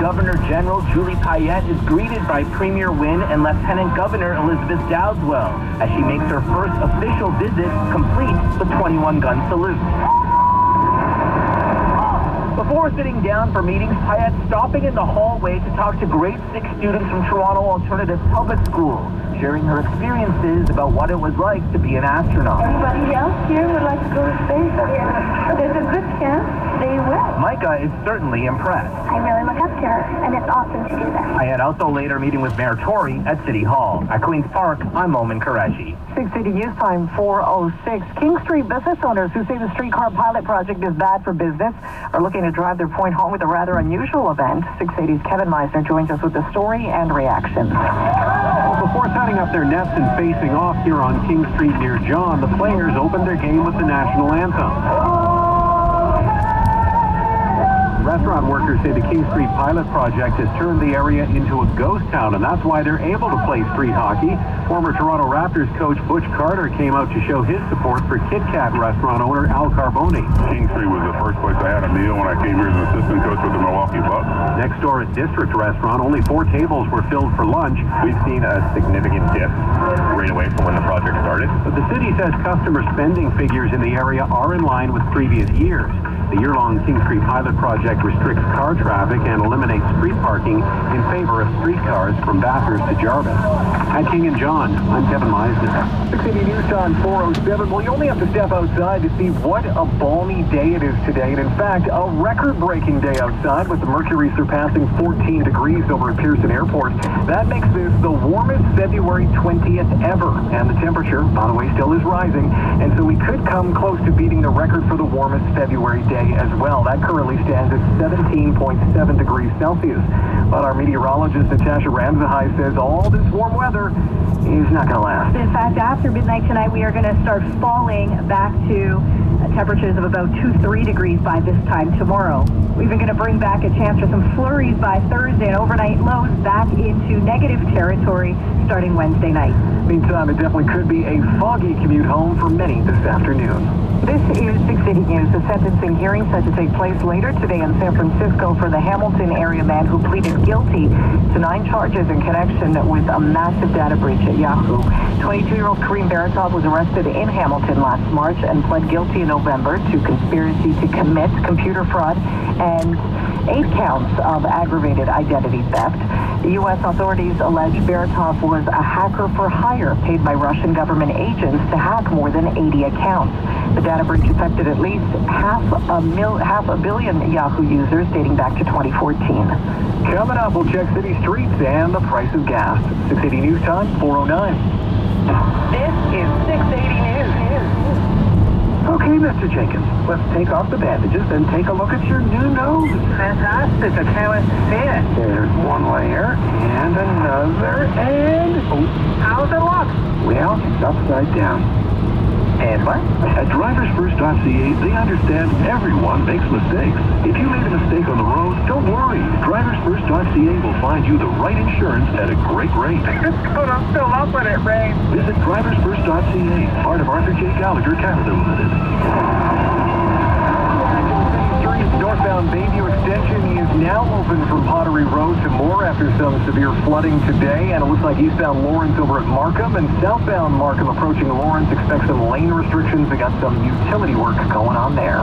Governor General Julie Payette is greeted by Premier Wynne and Lieutenant Governor Elizabeth Dowdeswell as she makes her first official visit, complete with 21-gun salute. Before sitting down for meetings, Payette stopping in the hallway to talk to grade 6 students from Toronto Alternative Public School, sharing her experiences about what it was like to be an astronaut. Anybody else here would like to go to space? There's a good chance they will. Micah is certainly impressed. I really look up to her, and it's awesome to do that. Payette also later meeting with Mayor Tory at City Hall. At Queen's Park, I'm Momin Qureshi. 6 City News Time 4:06. King Street business owners who say the streetcar pilot project is bad for business are looking to drive their point home with a rather unusual event. 680's Kevin Meisner joins us with the story and reaction. Well, before setting up their nets and facing off here on King Street near John, the players opened their game with the national anthem. Restaurant workers say the King Street pilot project has turned the area into a ghost town, and that's why they're able to play street hockey. Former Toronto Raptors coach Butch Carter came out to show his support for Kit Kat restaurant owner Al Carboni. King Street was the first place I had a meal when I came here as an assistant coach with the Milwaukee Bucks. Next door at District Restaurant, only 4 tables were filled for lunch. We've seen a significant dip right away from when the project started. But the city says customer spending figures in the area are in line with previous years. The year-long King Street pilot project restricts car traffic and eliminates street parking in favor of streetcars from Bathurst to Jarvis. At King and John, I'm Kevin Meisner. 680 News Time 4:07. Well, you only have to step outside to see what a balmy day it is today. And in fact, a record-breaking day outside with the mercury surpassing 14 degrees over at Pearson Airport. That makes this the warmest February 20th ever. And the temperature, by the way, still is rising. And so we could come close to beating the record for the warmest February day as well. That currently stands at 17.7 degrees Celsius. But our meteorologist Natasha Ramsahai says all this warm weather is not going to last. In fact, after midnight tonight, we are going to start falling back to temperatures of about 2-3 degrees by this time tomorrow. We're even going to bring back a chance for some flurries by Thursday and overnight lows back into negative territory starting Wednesday night. Meantime, it definitely could be a foggy commute home for many this afternoon. This is 6 City News. The sentencing hearing set to take place later today in San Francisco for the Hamilton area man who pleaded guilty to 9 charges in connection with a massive data breach at Yahoo. 22-year-old Kareem Baratov was arrested in Hamilton last March and pled guilty in November to conspiracy to commit computer fraud and 8 counts of aggravated identity theft. The U.S. authorities allege Baratov was a hacker for hire paid by Russian government agents to hack more than 80 accounts. The data breach affected at least half a billion Yahoo users dating back to 2014. Coming up, we'll check city streets and the price of gas. 680 News Time, 4:09. This is 680 News. Okay, Mr. Jenkins, let's take off the bandages and take a look at your new nose. Fantastic. I can't wait to see it. There's one layer and another, and How's it look? well, it's upside down. And what? At driversfirst.ca, they understand everyone makes mistakes. If you made a mistake on the road, don't worry. Driversfirst.ca will find you the right insurance at a great rate. It's going to fill up when it rains. Visit driversfirst.ca, part of Arthur J. Gallagher Canada Limited. Northbound Bayview Extension is now open from Pottery Road to Moore after some severe flooding today, and it looks like eastbound Lawrence over at Markham and southbound Markham approaching Lawrence. Expect some lane restrictions. They got some utility work going on there.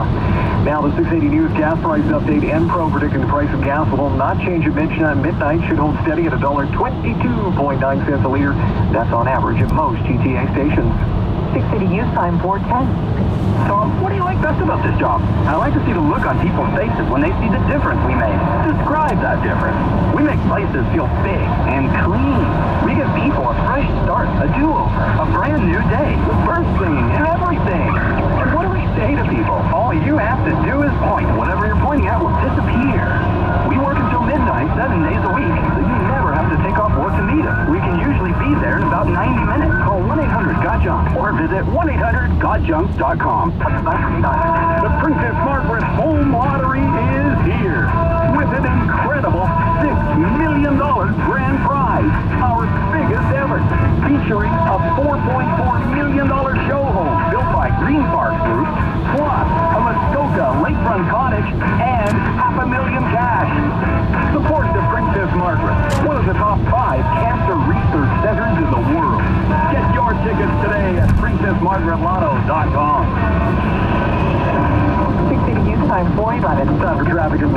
Now the 680 News gas price update. Enpro predicting the price of gas will not change at midnight. Should hold steady at $1.22.9 a liter. That's on average at most GTA stations. 6 City News Time 4:10. Tom, what do you like best about this job? I like to see the look on people's faces when they see the difference we make. Describe that difference. We make places feel big and clean. We give people a fresh start, a do-over, a brand new day, with birds singing and everything. And what do we say to people? All you have to do is point. Whatever you're pointing at will disappear. We work until midnight, 7 days a week, so you never have to take off work to meet us. We can usually be there in about 90 minutes. Call 1-800-GOT-JUNK or visit 1-800-GOTJUNK.com. The Princess Margaret Home Lottery is here with an incredible $6 million grand prize, our biggest ever, featuring a $4.4 million show home built by Green Park Group, plus a Muskoka lakefront cottage and $500,000 cash. Support the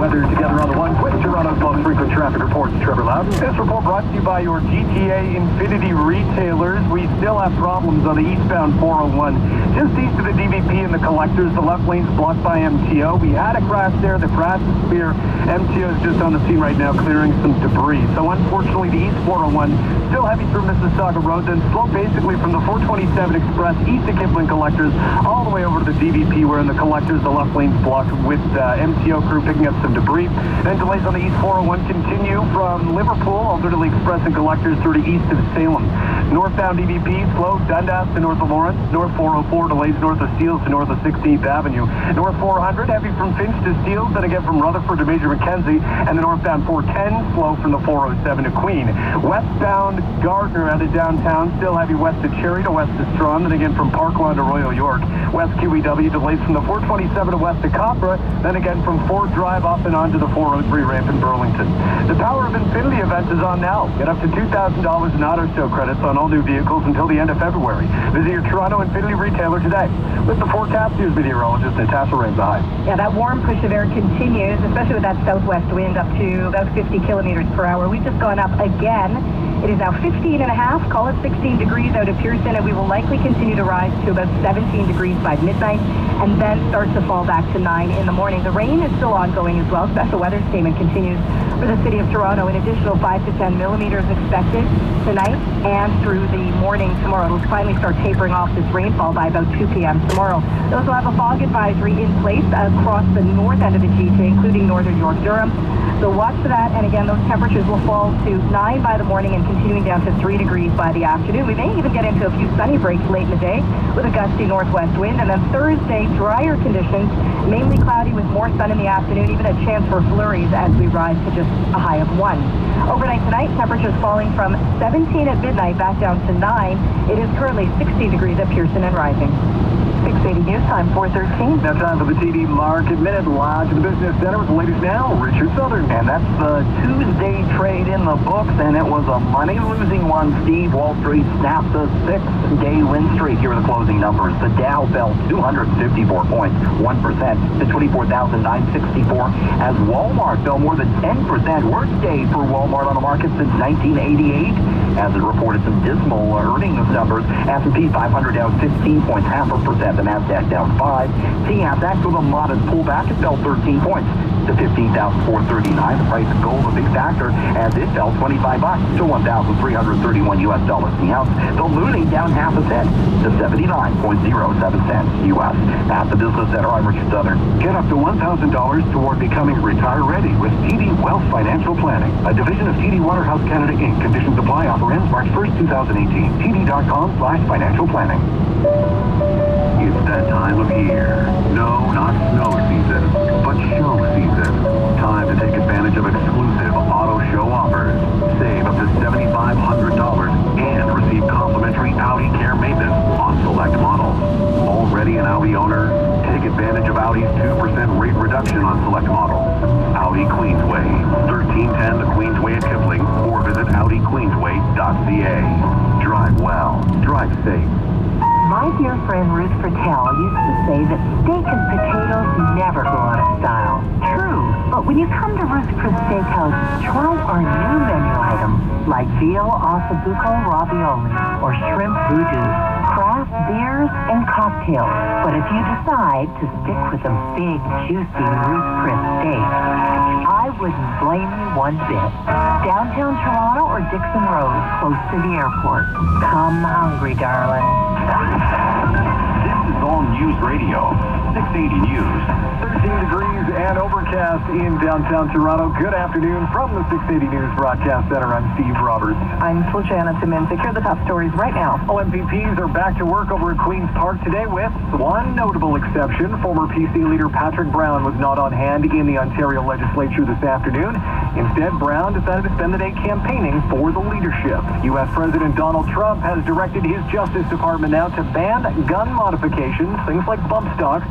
weather together on the one with Toronto's most frequent traffic reports. Trevor Loudon. This report brought to you by your GTA Infinity retailers. We still have problems on the eastbound 401. Just east of the DVP and the collectors, the left lane's blocked by MTO. We had a crash there. The crash is clear. MTO is just on the scene right now clearing some debris. So unfortunately, the east 401 still heavy through Mississauga Road, then slow basically from the 427 Express east of Kipling Collectors all the way over to the DVP, where in the collectors the left lane's blocked with MTO crew picking up some debris. And delays on the east 401 continue from Liverpool, alternately Express and collectors through to east of Salem. Northbound DVP slow Dundas to north of Lawrence. North 404 delays north of Steeles to north of 16th Avenue. North 400 heavy from Finch to Steeles, then again from Rutherford to Major Mackenzie, and the northbound 410 slow from the 407 to Queen. Westbound Gardner out of downtown, still heavy west of Cherry to west of Strawn, then again from Parkland to Royal York. West QEW delays from the 427 to west of Copra, then again from Ford Drive up and onto the 403 ramp in Burlington. The Power of Infinity event is on now. Get up to $2,000 in auto show credits on all new vehicles until the end of February. Visit your Toronto Infinity retailer today. With the forecast, here's meteorologist Natasha Renza. Yeah, that warm push of air continues, especially with that southwest wind up to about 50 kilometers per hour. We've just gone up again. It is now 15 and a half, call it 16 degrees out of Pearson, and we will likely continue to rise to about 17 degrees by midnight, and then start to fall back to 9 in the morning. The rain is still ongoing as well. Special weather statement continues for the city of Toronto. An additional 5 to 10 millimeters expected tonight and through the morning tomorrow. It'll finally start tapering off this rainfall by about 2 p.m. tomorrow. They also have a fog advisory in place across the north end of the GTA, including northern York Durham. So watch for that, and again, those temperatures will fall to 9 by the morning and continuing down to 3 degrees by the afternoon. We may even get into a few sunny breaks late in the day with a gusty northwest wind, and then Thursday, drier conditions, mainly cloudy with more sun in the afternoon, even a chance for flurries as we rise to just a high of 1. Overnight tonight, temperatures falling from 17 at midnight back down to 9. It is currently 60 degrees at Pearson and rising. 680 News Time, 4:13. Now time for the TD Market Minute, live to the business center with the latest now, Richard Southern. And that's the Tuesday trade in the books, and it was a money-losing one, Steve. Wall Street snapped a 6-day win streak. Here are the closing numbers. The Dow fell 254 points, 1% to 24,964, as Walmart fell more than 10%. Worst day for Walmart on the market since 1988, as it reported some dismal earnings numbers. S&P 500 down 15 points, 0.5%. The NASDAQ down 5. TSX with a modest pullback. It fell 13 points to 15,439. The price of gold, a big factor, as it fell $25 to 1,331 US dollars the ounce. The loonie down half a cent to 79.07 cents US. At the Business Center, I'm Richard Southern. Get up to $1,000 toward becoming retire ready with TD Wealth Financial Planning, a division of TD Waterhouse Canada Inc. Conditions apply. Offer ends March 1st, 2018. TD.com/financial planning. It's that time of year. No, not snow season, but show season. Time to take advantage of exclusive auto show offers. Save up to $7,500 and receive complimentary Audi Care maintenance on select models. Already an Audi owner? Take advantage of Audi's 2% rate reduction on select models. Audi Queensway, 1310 the Queensway at Kipling, or visit AudiQueensway.ca. Drive well. Drive safe. My dear friend Ruth Patel used to say that steak and potatoes never go out of style. True, but when you come to Ruth's Chris Steakhouse, try our new menu items like veal ossobuco ravioli or shrimp voodoo, craft beers and cocktails. But if you decide to stick with a big, juicy Ruth's Chris steak, I wouldn't blame you one bit. Downtown Toronto or Dixon Road, close to the airport. Come hungry, darling. This is All News Radio, 680 News. 13 degrees and overcast in downtown Toronto. Good afternoon from the 680 News Broadcast Center. I'm Steve Roberts. I'm Felicia Timintic. Here are the top stories right now. MPPs are back to work over at Queen's Park today with one notable exception. Former PC leader Patrick Brown was not on hand in the Ontario Legislature this afternoon. Instead, Brown decided to spend the day campaigning for the leadership. U.S. President Donald Trump has directed his Justice Department now to ban gun modifications, things like bump stocks.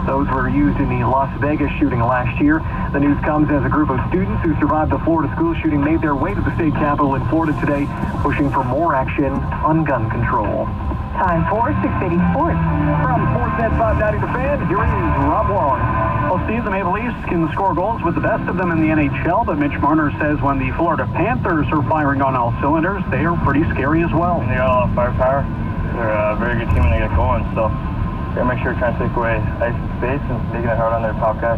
Those were used in the Las Vegas shooting last year. The news comes as a group of students who survived the Florida school shooting made their way to the state capitol in Florida today, pushing for more action on gun control. time for 680 Sports. From Sportsnet 590 The Fan, here is Rob Long. Well, Steve, the Maple Leafs can score goals with the best of them in the NHL, but Mitch Marner says when the Florida Panthers are firing on all cylinders, they are pretty scary as well. They got a lot of firepower. They're a very good team when they get going, so gotta make sure to try and take away ice and space and making it hard on their top guys.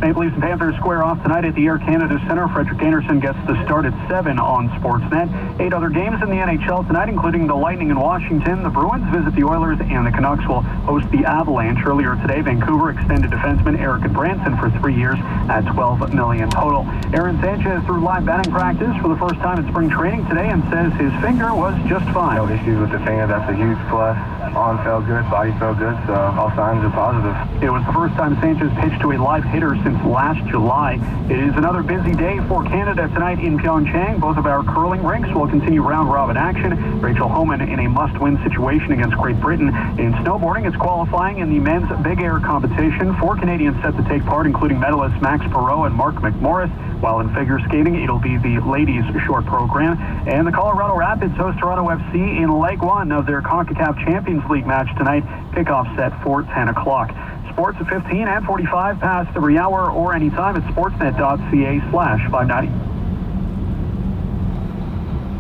Maple Leafs and Panthers square off tonight at the Air Canada Centre. Frederick Anderson gets the start at 7 on Sportsnet. 8 other games in the NHL tonight, including the Lightning in Washington. The Bruins visit the Oilers, and the Canucks will host the Avalanche. Earlier today, Vancouver extended defenseman Eric Branson for 3 years at $12 million total. Aaron Sanchez threw live batting practice for the first time at spring training today and says his finger was just fine. No issues with the finger. That's a huge plus. Arm felt good, body felt good, so all signs are positive. It was the first time Sanchez pitched to a live hitter since last July. It is another busy day for Canada tonight in Pyeongchang. Both of our curling rinks will continue round-robin action. Rachel Homan in a must-win situation against Great Britain. In snowboarding, it's qualifying in the men's big air competition. 4 Canadians set to take part, including medalists Max Perot and Mark McMorris. While in figure skating, it'll be the ladies' short program. And the Colorado Rapids host Toronto FC in leg 1 of their CONCACAF Champions League match tonight. Kickoff set for 10 o'clock. Sports at 15 and 45 past every hour or anytime at sportsnet.ca/590.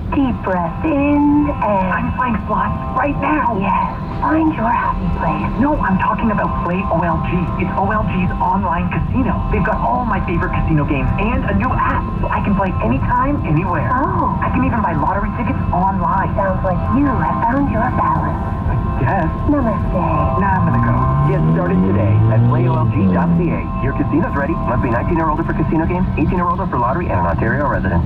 Deep breath in and... I'm playing slots right now. Yes, find your happy place. No, I'm talking about Play OLG. It's OLG's online casino. They've got all my favorite casino games and a new app, so I can play anytime, anywhere. Oh. I can even buy lottery tickets online. Sounds like you have found your balance. Yes. Namaste. Now I'm gonna go. Get started today at playolg.ca. Your casino's ready. Must be 19 or older for casino games, 18 or older for lottery, and an Ontario resident.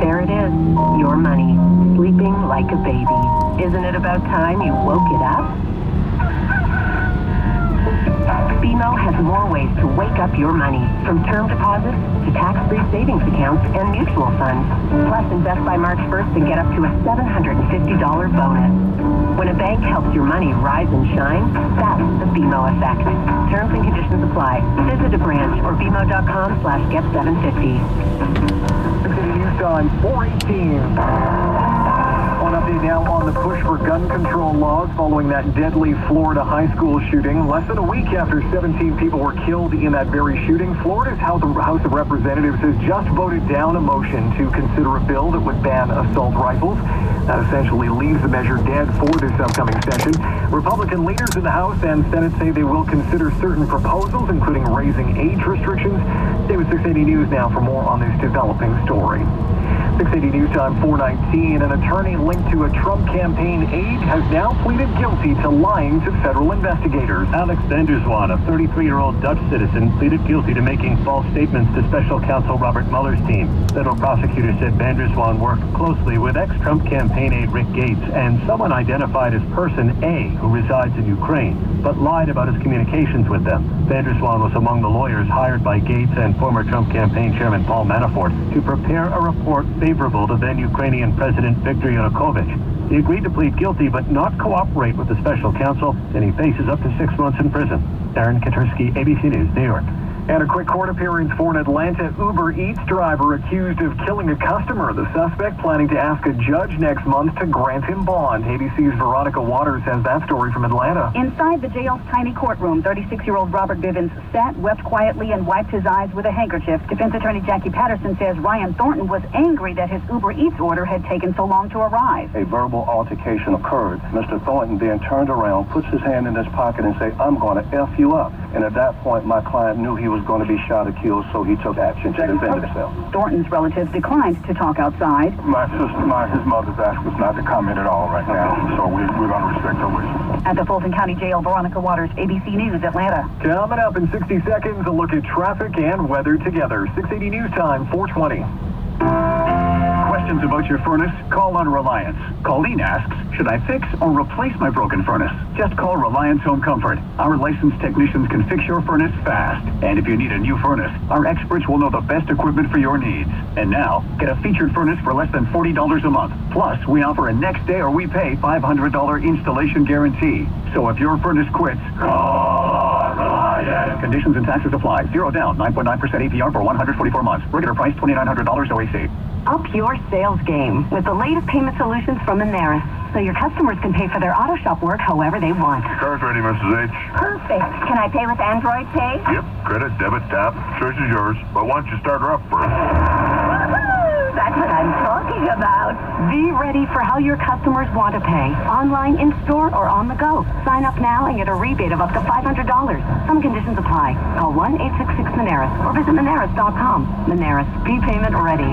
There it is, your money, sleeping like a baby. Isn't it about time you woke it up? BMO has more ways to wake up your money, from term deposits to tax-free savings accounts and mutual funds. Plus, invest by March 1st and get up to a $750 bonus. When a bank helps your money rise and shine, that's the BMO effect. Terms and conditions apply. Visit a branch or bmo.com/get750. News time 4:18. One update now on the push for gun control laws following that deadly Florida high school shooting. Less than a week after 17 people were killed in that very shooting, Florida's House of Representatives has just voted down a motion to consider a bill that would ban assault rifles. That essentially leaves the measure dead for this upcoming session. Republican leaders in the House and Senate say they will consider certain proposals, including raising age restrictions. Stay with 680 News now for more on this developing story. 680 News Time 4:19. An attorney linked to a Trump campaign aide has now pleaded guilty to lying to federal investigators. Alex van der Zwaan, a 33-year-old Dutch citizen, pleaded guilty to making false statements to special counsel Robert Mueller's team. Federal prosecutors said van der Zwaan worked closely with ex-Trump campaign aide Rick Gates and someone identified as Person A, who resides in Ukraine, but lied about his communications with them. Van der Zwaan was among the lawyers hired by Gates and former Trump campaign chairman Paul Manafort to prepare a report favorable to then Ukrainian President Viktor Yanukovych. He agreed to plead guilty but not cooperate with the special counsel, and he faces up to 6 months in prison. Aaron Katersky, ABC News, New York. And a quick court appearance for an Atlanta Uber Eats driver accused of killing a customer. The suspect planning to ask a judge next month to grant him bond. ABC's Veronica Waters has that story from Atlanta. Inside the jail's tiny courtroom, 36-year-old Robert Bivens sat, wept quietly, and wiped his eyes with a handkerchief. Defense attorney Jackie Patterson says Ryan Thornton was angry that his Uber Eats order had taken so long to arrive. A verbal altercation occurred. Mr. Thornton then turned around, puts his hand in his pocket and said, "I'm going to F you up." And at that point, my client knew he was going to be shot or killed, so he took action to defend himself. Thornton's relatives declined to talk outside. His mother's asked us not to comment at all right now, so we're going to respect her wishes. At the Fulton County Jail, Veronica Waters, ABC News, Atlanta. Coming up in 60 seconds, a look at traffic and weather together. 680 News Time, 4:20. Questions about your furnace? Call on Reliance. Colleen asks, should I fix or replace my broken furnace? Just call Reliance Home Comfort. Our licensed technicians can fix your furnace fast. And if you need a new furnace, our experts will know the best equipment for your needs. And now, get a featured furnace for less than $40 a month. Plus, we offer a next day or we pay $500 installation guarantee. So if your furnace quits, call Reliance. Drive. Conditions and taxes apply. 0 down, 9.9% APR for 144 months. Regular price $2,900 OAC. Up your sales game with the latest payment solutions from Moneris, so your customers can pay for their auto shop work however they want. Car's ready, Mrs. H. Perfect. Can I pay with Android Pay? Yep, credit, debit, tap. Choice is yours. But why don't you start her up first? Woohoo! That's what I'm talking about. Be ready for how your customers want to pay. Online, in-store, or on the go. Sign up now and get a rebate of up to $500. Some conditions apply. Call 1-866-MONERIS or visit Moneris.com. Moneris, P-payment ready.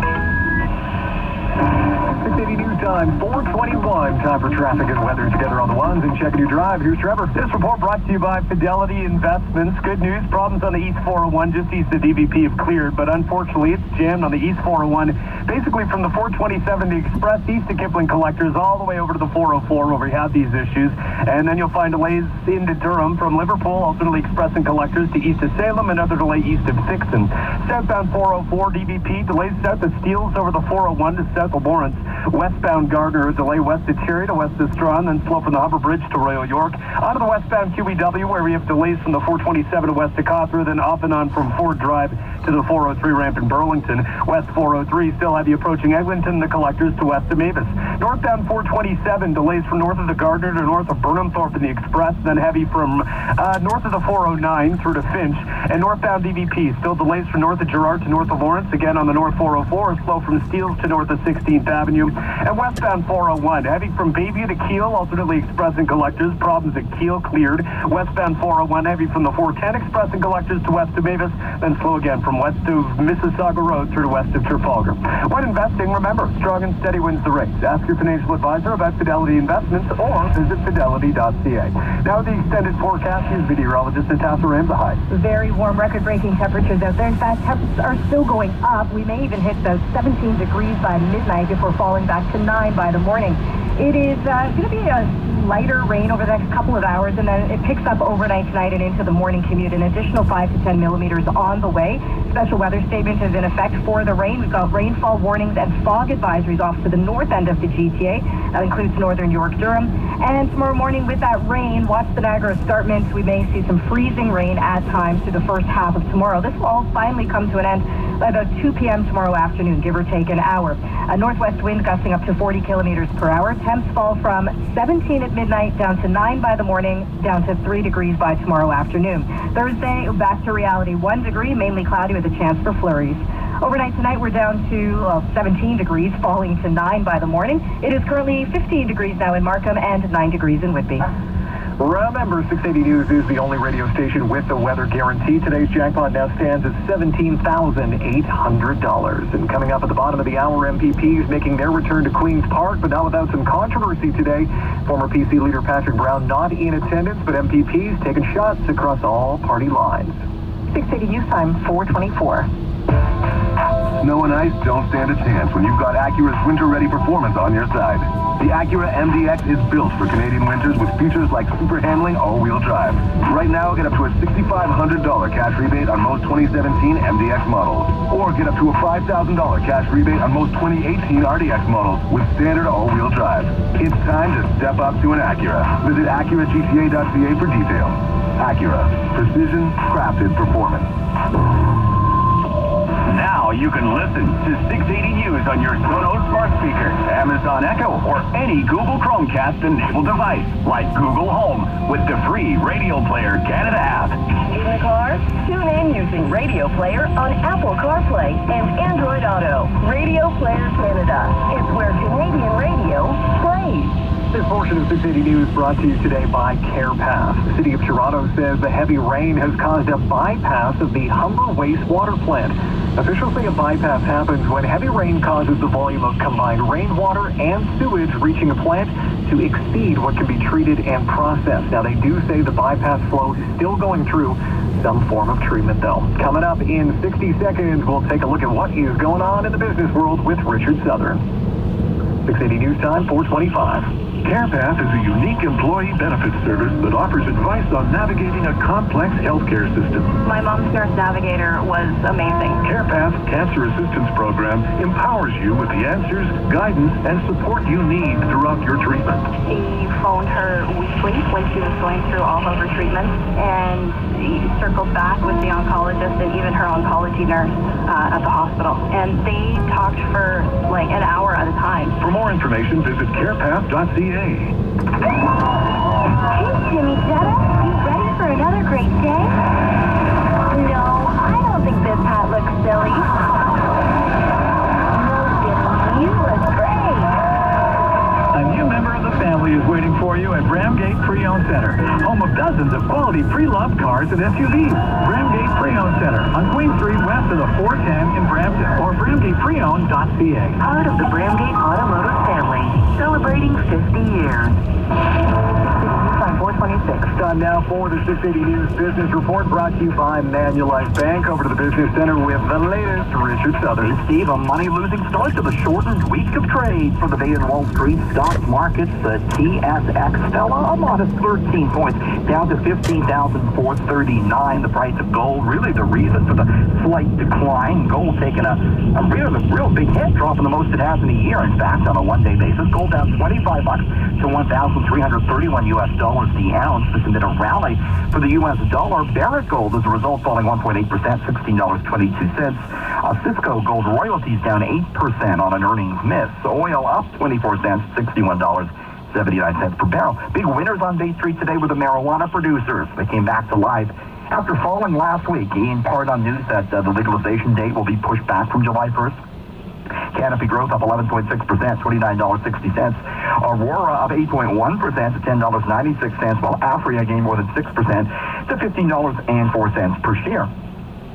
680 News Time, 421. Time for traffic and weather together on the ones and checking your drive. Here's Trevor. This report brought to you by Fidelity Investments. Good news, problems on the East 401 just east of DVP have cleared, but unfortunately it's jammed on the East 401, basically from the 427 to Express east to Kipling Collectors all the way over to the 404 where we have these issues. And then you'll find delays into Durham from Liverpool, alternately Express and Collectors to east of Salem, another delay east of Dixon. Southbound 404 DVP, delays south of Steeles over the 401 to south of Lawrence. Westbound Gardner, a delay west of Cherry to west of Strawn, then slow from the Harbor Bridge to Royal York. On to the westbound QEW where we have delays from the 427 to west of Cawthra, then off and on from Ford Drive to the 403 ramp in Burlington. West 403 still have you approaching Eglinton, the Collectors to west of Mavis. Northbound 427, delays from north of the Gardner to north of Burnhamthorpe in the Express, then heavy from north of the 409 through to Finch. And northbound DVP, still delays from north of Girard to north of Lawrence, again on the north 404, slow from Steeles to north of 16th Avenue. And westbound 401, heavy from Bayview to Kiel, alternately Express and Collectors, problems at Kiel cleared. Westbound 401, heavy from the 410 Express and Collectors to west of Mavis, then slow again from west of Mississauga Road through to west of Trafalgar. When investing, remember, strong and steady wins the race. Ask your financial advisor about Fidelity Investments or visit fidelity.ca. Now the extended forecast, here's meteorologist Natasha Ramsahai. Very warm, record-breaking temperatures out there. In fact, temperatures are still going up. We may even hit about 17 degrees by midnight before falling back to 9 by the morning. It is going to be a lighter rain over the next couple of hours, and then it picks up overnight tonight and into the morning commute. An additional 5 to 10 millimeters on the way. Special weather statement is in effect for the rain. We've got rainfall warnings and fog advisories off to the north end of the GTA. That includes northern York, Durham. And tomorrow morning with that rain, watch the Niagara escarpments. We may see some freezing rain at times through the first half of tomorrow. This will all finally come to an end by about 2 p.m. tomorrow afternoon, give or take an hour. A northwest wind gusting up to 40 kilometers per hour. Temps fall from 17 at midnight down to 9 by the morning, down to 3 degrees by tomorrow afternoon. Thursday, back to reality. 1 degree, mainly cloudy with a chance for flurries. Overnight tonight, we're down to 17 degrees, falling to 9 by the morning. It is currently 15 degrees now in Markham and 9 degrees in Whitby. Remember, 680 News is the only radio station with the weather guarantee. Today's jackpot now stands at $17,800. And coming up at the bottom of the hour, MPPs making their return to Queen's Park, but not without some controversy today. Former PC leader Patrick Brown not in attendance, but MPPs taking shots across all party lines. 680 News Time, 424. Snow and ice don't stand a chance when you've got Acura's winter-ready performance on your side. The Acura MDX is built for Canadian winters with features like super handling all-wheel drive. Right now, get up to a $6,500 cash rebate on most 2017 MDX models. Or get up to a $5,000 cash rebate on most 2018 RDX models with standard all-wheel drive. It's time to step up to an Acura. Visit AcuraGTA.ca for details. Acura. Precision, crafted performance. Now you can listen to 680 News on your Sonos smart speaker, Amazon Echo, or any Google Chromecast-enabled device, like Google Home, with the free Radio Player Canada app. In the car? Tune in using Radio Player on Apple CarPlay and Android Auto. Radio Player Canada. It's where Canadian radio plays. This portion of 680 News brought to you today by CarePath. The City of Toronto says the heavy rain has caused a bypass of the Humber wastewater plant. Officials say a bypass happens when heavy rain causes the volume of combined rainwater and sewage reaching a plant to exceed what can be treated and processed. Now, they do say the bypass flow is still going through some form of treatment, though. Coming up in 60 seconds, we'll take a look at what is going on in the business world with Richard Southern. 680 News Time, 425. CarePath is a unique employee benefits service that offers advice on navigating a complex healthcare system. My mom's nurse navigator was amazing. CarePath's Cancer Assistance Program empowers you with the answers, guidance, and support you need throughout your treatment. He phoned her weekly when she was going through all of her treatments, and circled back with the oncologist and even her oncology nurse at the hospital. And they talked for like an hour at a time. For more information, visit carepath.ca. Hey, Jimmy Jetta, you ready for another great day? No, I don't think this hat looks silly. No, Jimmy, you look great. A new member of the family is waiting for you at Bramgate Pre-Owned Center, home of dozens of quality pre-loved cars and SUVs. Bramgate Pre-Owned Center on Queen Street west of the 410 in Brampton or BramgatePreowned.ca. Part of the Bramgate Automotive family, celebrating 50 years. 426. Time now for the 680 News Business Report, brought to you by Manulife Bank. Over to the Business Center with the latest. Richard Southern. Steve, a money-losing start to the shortened week of trade for the Bay and Wall Street stock markets. The TSX fell a modest 13 points, down to 15,439. The price of gold, really the reason for the slight decline. Gold taking a real big hit, dropping the most it has in a year. In fact, on a one-day basis, gold down $25 to $1,331 US the ounce. This amid a rally for the U.S. dollar. Barrett Gold, as a result, falling 1.8%, $16.22. Cisco Gold royalties down 8% on an earnings miss. Oil up 24 cents, $61.79 per barrel. Big winners on Bay Street today were the marijuana producers. They came back to life after falling last week, in part on news that the legalization date will be pushed back from July 1st. Canopy growth up 11.6%, $29.60. Aurora up 8.1% to $10.96, while Afria gained more than 6% to $15.04 per share.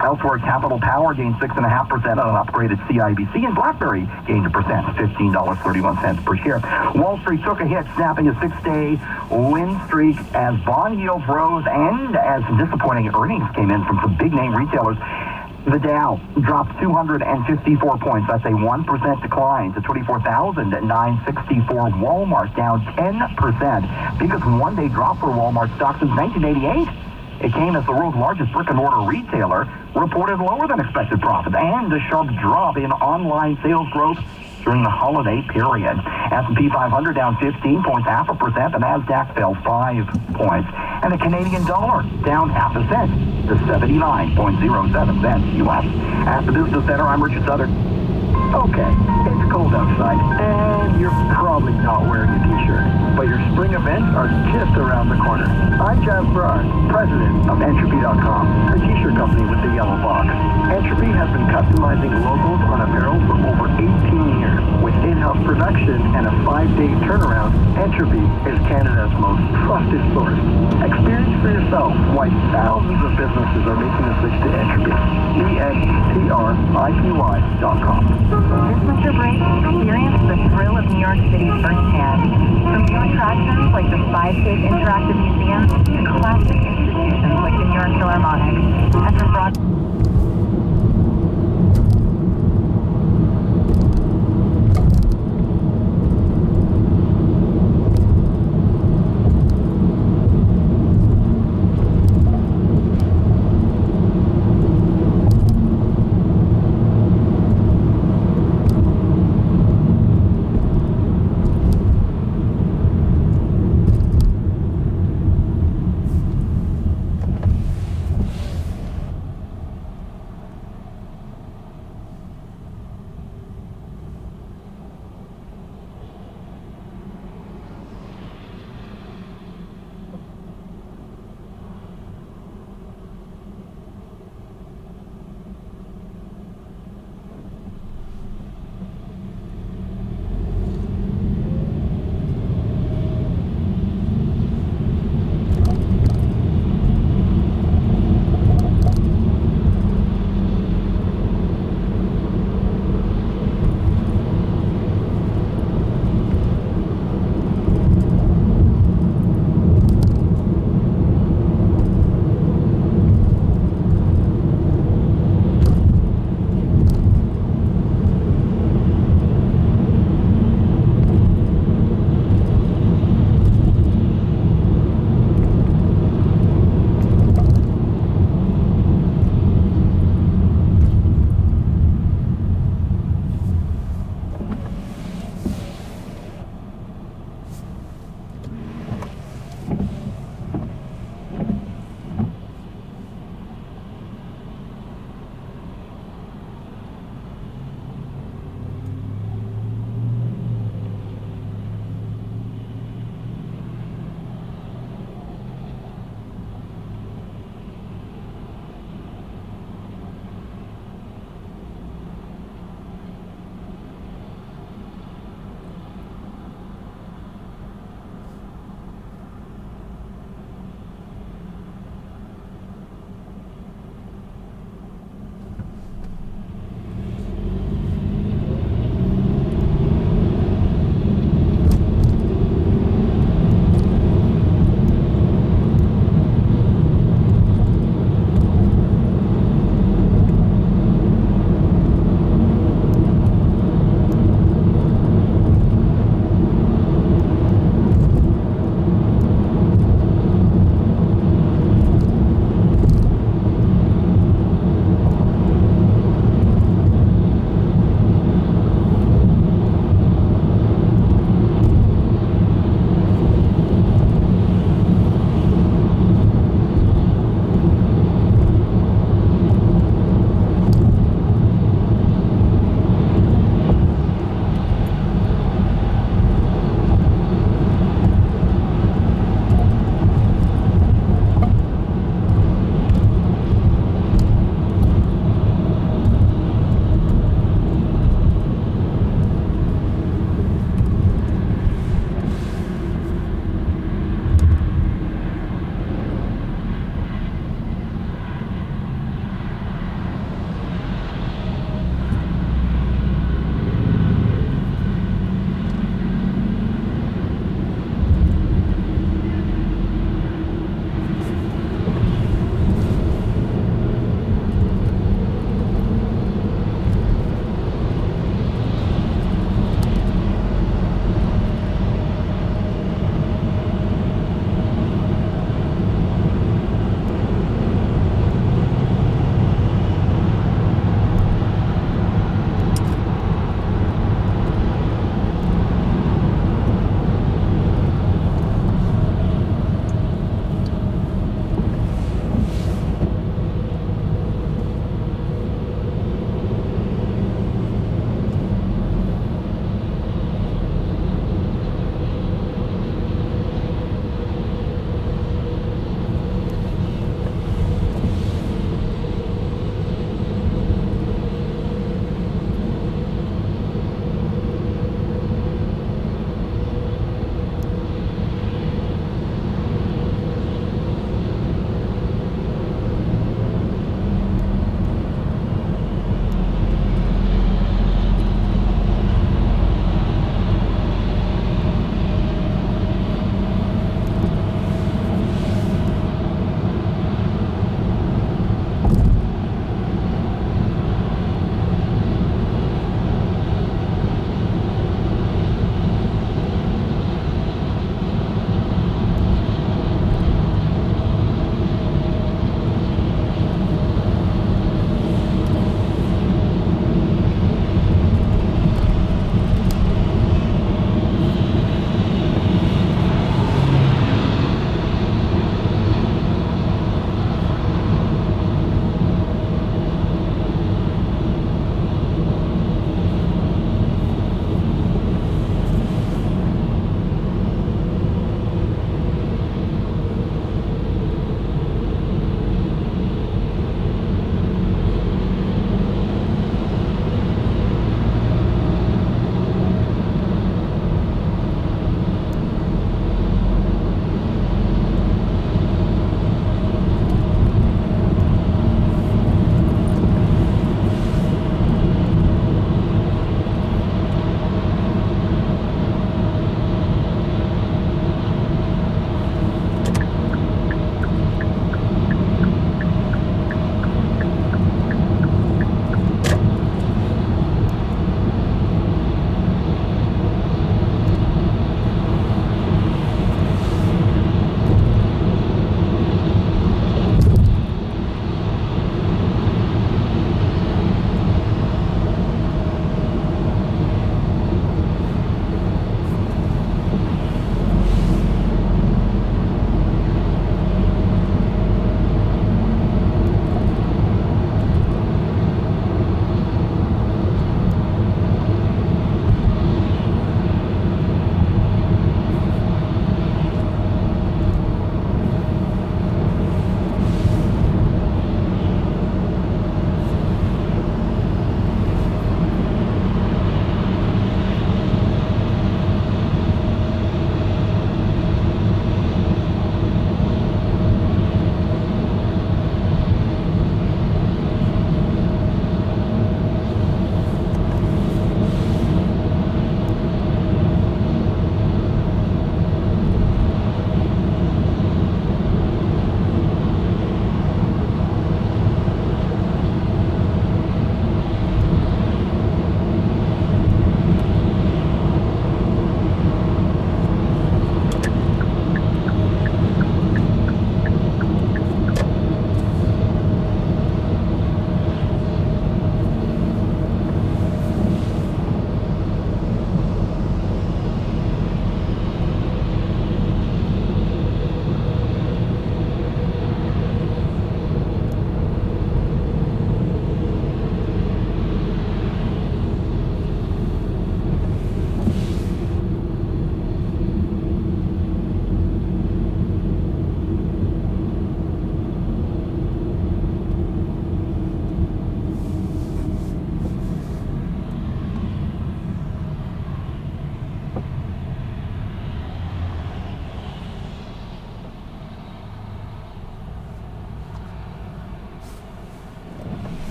Elsewhere, Capital Power gained 6.5% on an upgraded CIBC, and BlackBerry gained 1%, $15.31 per share. Wall Street took a hit, snapping a 6-day win streak as bond yields rose and as some disappointing earnings came in from some big-name retailers. The Dow dropped 254 points. That's a 1% decline to 24,964. Walmart down 10%. Biggest one-day drop for Walmart stock since 1988. It came as the world's largest brick-and-mortar retailer reported lower than expected profits and a sharp drop in online sales growth during the holiday period. S&P 500 down 15 points, 0.5%. The Nasdaq fell 5 points. And the Canadian dollar down 0.5 cent to 79.07 cents U.S. At the Business Center, I'm Richard Southern. Okay, it's cold outside, and you're probably not wearing a t-shirt, but your spring events are just around the corner. I'm Jeff Broad, president of Entropy.com, the t-shirt company with the yellow box. Entropy has been customizing logos on apparel for over 18 years. With in-house production and a 5-day turnaround, Entropy is Canada's most trusted source. Experience for yourself why thousands of businesses are making the switch to Entropy. ENTRIPY.com. This was your break. Experience the thrill of New York City firsthand. From new attractions like the Spy-Safe Interactive Museum to classic institutions like the New York Philharmonic. And from Broadway.